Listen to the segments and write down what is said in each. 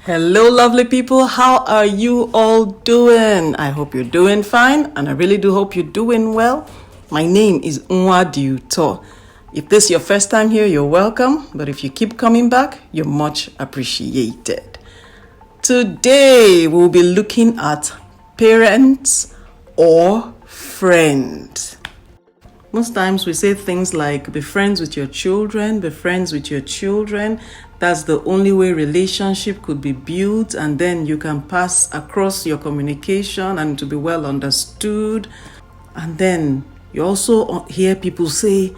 Hello, lovely people. How are you all doing? I hope you're doing fine, and I really do hope you're doing well. My name is Nwadiuto. If this is your first time here, you're welcome, but if you keep coming back, you're much appreciated. Today, we'll be looking at parents or friends. Most times we say things like, be friends with your children, be friends with your children. That's the only way relationship could be built, and then you can pass across your communication and to be well understood. And then you also hear people say,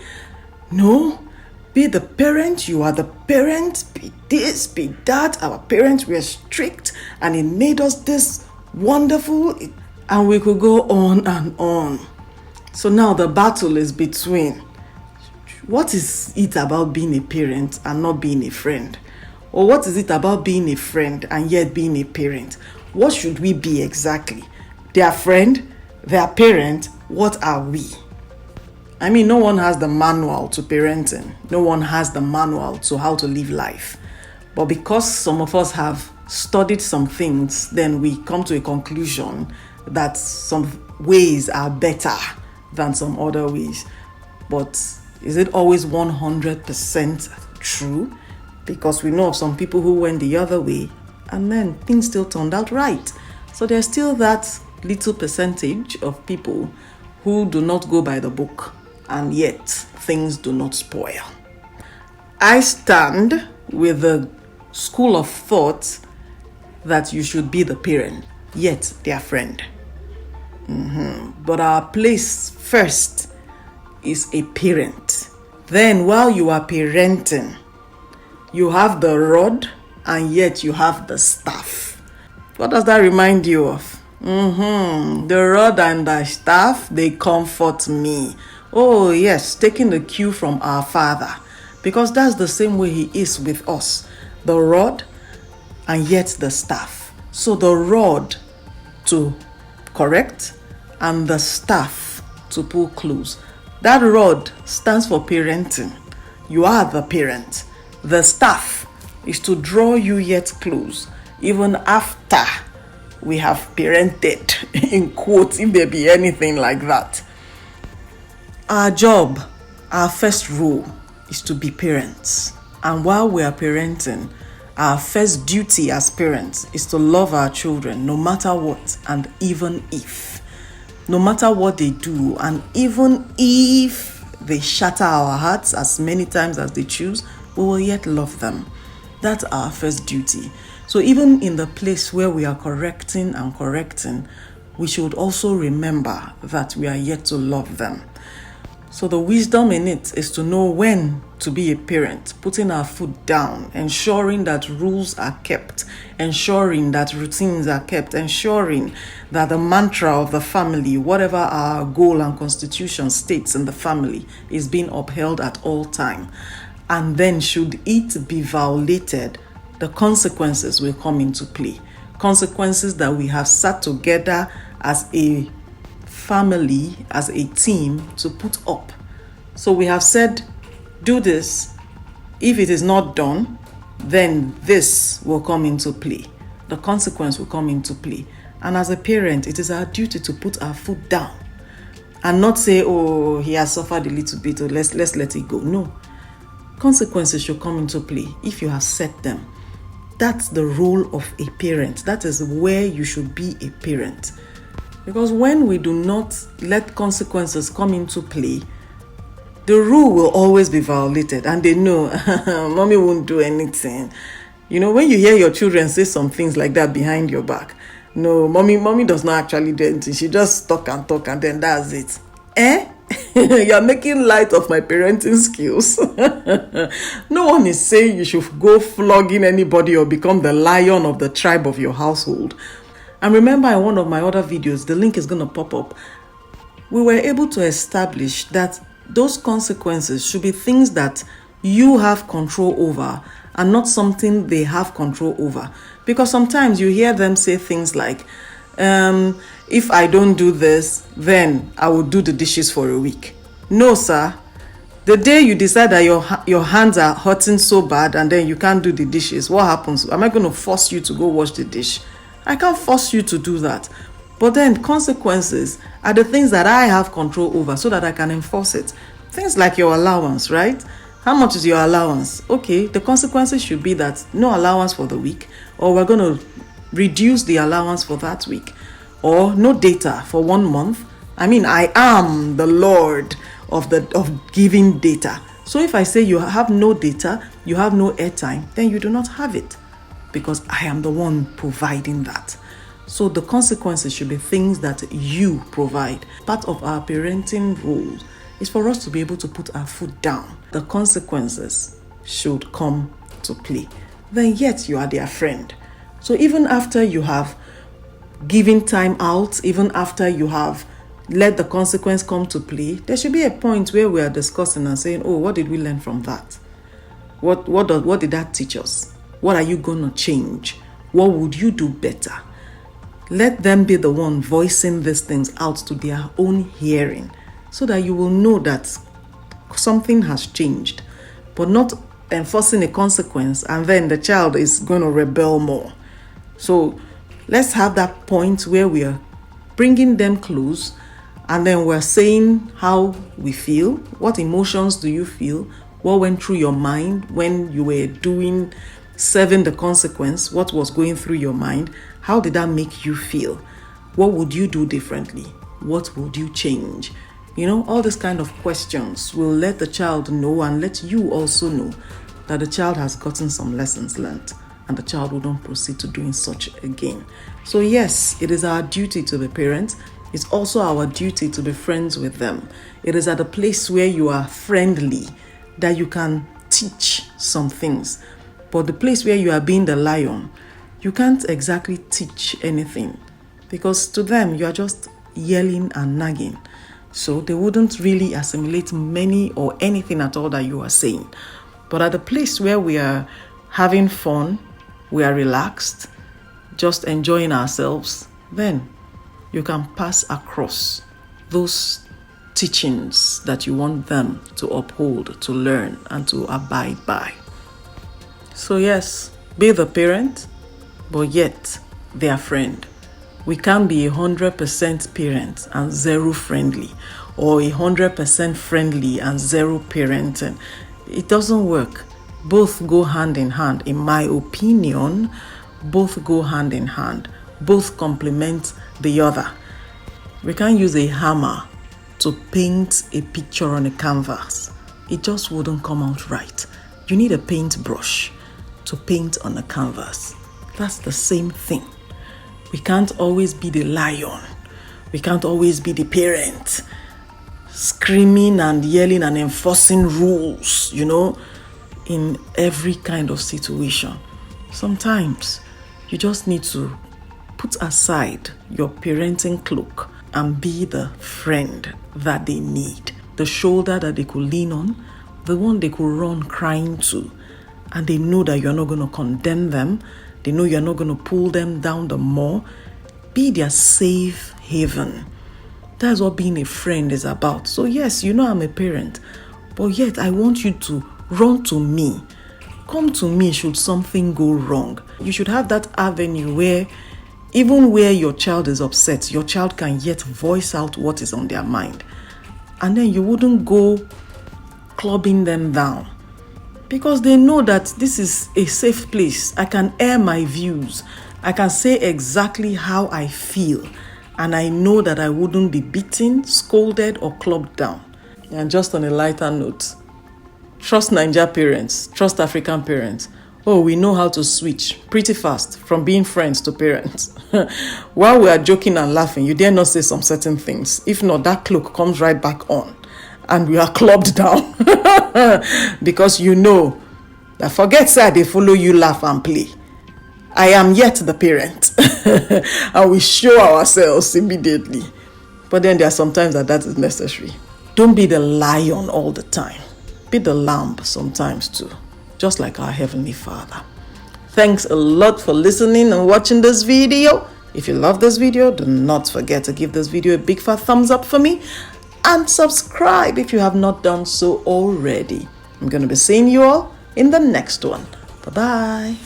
no, be the parent, you are the parent, be this, be that. Our parents were strict and it made us this wonderful. And we could go on and on. So now the battle is between what is it about being a parent and not being a friend? Or what is it about being a friend and yet being a parent? What should we be exactly? Their friend? Their parent? What are we? I mean, no one has the manual to parenting. No one has the manual to how to live life. But because some of us have studied some things, then we come to a conclusion that some ways are better than some other ways. But is it always 100% true? Because we know of some people who went the other way and then things still turned out right. So there's still that little percentage of people who do not go by the book and yet things do not spoil. I stand with the school of thought that you should be the parent, yet their friend. But our place first is a parent. Then while you are parenting, you have the rod and yet you have the staff. What does that remind you of? The rod and the staff, they comfort me. Oh yes, taking the cue from our Father, because that's the same way He is with us. The rod and yet the staff. So the rod to correct and the staff to pull close. That rod stands for parenting. You are the parent. The staff is to draw you yet close, even after we have parented, in quotes, if there be anything like that. Our job, our first role is to be parents. And while we are parenting, our first duty as parents is to love our children no matter what and even if. No matter what they do, and even if they shatter our hearts as many times as they choose, we will yet love them. That's our first duty. So even in the place where we are correcting, we should also remember that we are yet to love them. So the wisdom in it is to know when to be a parent, putting our foot down, ensuring that rules are kept, ensuring that routines are kept, ensuring that the mantra of the family, whatever our goal and constitution states in the family, is being upheld at all time. And then should it be violated, the consequences will come into play. Consequences that we have sat together as a family, as a team, to put up. So we have said, do this. If it is not done, then this will come into play. The consequence will come into play. And as a parent, it is our duty to put our foot down and not say, oh, he has suffered a little bit, or let's let it go. No. Consequences should come into play if you have set them. That's the role of a parent. That is where you should be a parent. Because when we do not let consequences come into play, the rule will always be violated, and they know mommy won't do anything. You know, when you hear your children say some things like that behind your back, no, mommy does not actually do anything. She just talk and then that's it. You're making light of my parenting skills. No one is saying you should go flogging anybody or become the lion of the tribe of your household. And remember, in one of my other videos, the link is going to pop up, we were able to establish that those consequences should be things that you have control over and not something they have control over. Because sometimes you hear them say things like, if I don't do this, then I will do the dishes for a week. No, sir. The day you decide that your hands are hurting so bad and then you can't do the dishes, what happens? Am I going to force you to go wash the dish? I can't force you to do that. But then consequences are the things that I have control over so that I can enforce it. Things like your allowance, right? How much is your allowance? Okay, the consequences should be that no allowance for the week, or we're going to reduce the allowance for that week, or no data for 1 month. I mean, I am the Lord of giving data. So if I say you have no data, you have no airtime, then you do not have it, because I am the one providing that. So the consequences should be things that you provide. Part of our parenting rules is for us to be able to put our foot down. The consequences should come to play. Then yet you are their friend. So even after you have given time out, even after you have let the consequence come to play, there should be a point where we are discussing and saying, oh, what did we learn from that? What did that teach us? What are you going to change? What would you do better? Let them be the one voicing these things out to their own hearing, so that you will know that something has changed, but not enforcing a consequence and then the child is going to rebel more. So let's have that point where we are bringing them close, and then we're saying how we feel. What emotions do you feel? What went through your mind when you were serving the consequence? What was going through your mind? How did that make you feel? What would you do differently? What would you change? All these kind of questions will let the child know, and let you also know that the child has gotten some lessons learned, and the child will not proceed to doing such again. So yes, it is our duty to be parents. It's also our duty to be friends with them. It is at a place where you are friendly that you can teach some things. But the place where you are being the lion, you can't exactly teach anything, because to them you are just yelling and nagging. So they wouldn't really assimilate many or anything at all that you are saying. But at the place where we are having fun, we are relaxed, just enjoying ourselves, then you can pass across those teachings that you want them to uphold, to learn, and to abide by. So yes, be the parent, but yet their friend. We can't be 100% parent and zero friendly, or 100% friendly and zero parenting. It doesn't work. Both go hand in hand. In my opinion, both go hand in hand. Both complement the other. We can't use a hammer to paint a picture on a canvas. It just wouldn't come out right. You need a paintbrush to paint on a canvas. That's the same thing. We can't always be the lion. We can't always be the parent, screaming and yelling and enforcing rules, in every kind of situation. Sometimes you just need to put aside your parenting cloak and be the friend that they need, the shoulder that they could lean on, the one they could run crying to, and they know that you're not going to condemn them. They know you're not going to pull them down the more. Be their safe haven. That's what being a friend is about. So yes, I'm a parent, but yet I want you to run to me. Come to me should something go wrong. You should have that avenue where even where your child is upset, your child can yet voice out what is on their mind. And then you wouldn't go clubbing them down, because they know that this is a safe place. I can air my views. I can say exactly how I feel. And I know that I wouldn't be beaten, scolded, or clubbed down. And just on a lighter note, trust Naija parents, trust African parents. Oh, we know how to switch pretty fast from being friends to parents. While we are joking and laughing, you dare not say some certain things. If not, that cloak comes right back on and we are clubbed down. Because that forget say they follow you, laugh and play. I am yet the parent. And we show ourselves immediately. But then there are some times that is necessary. Don't be the lion all the time. Be the lamb sometimes too. Just like our Heavenly Father. Thanks a lot for listening and watching this video. If you love this video, do not forget to give this video a big fat thumbs up for me. and subscribe if you have not done so already. I'm going to be seeing you all in the next one. Bye-bye.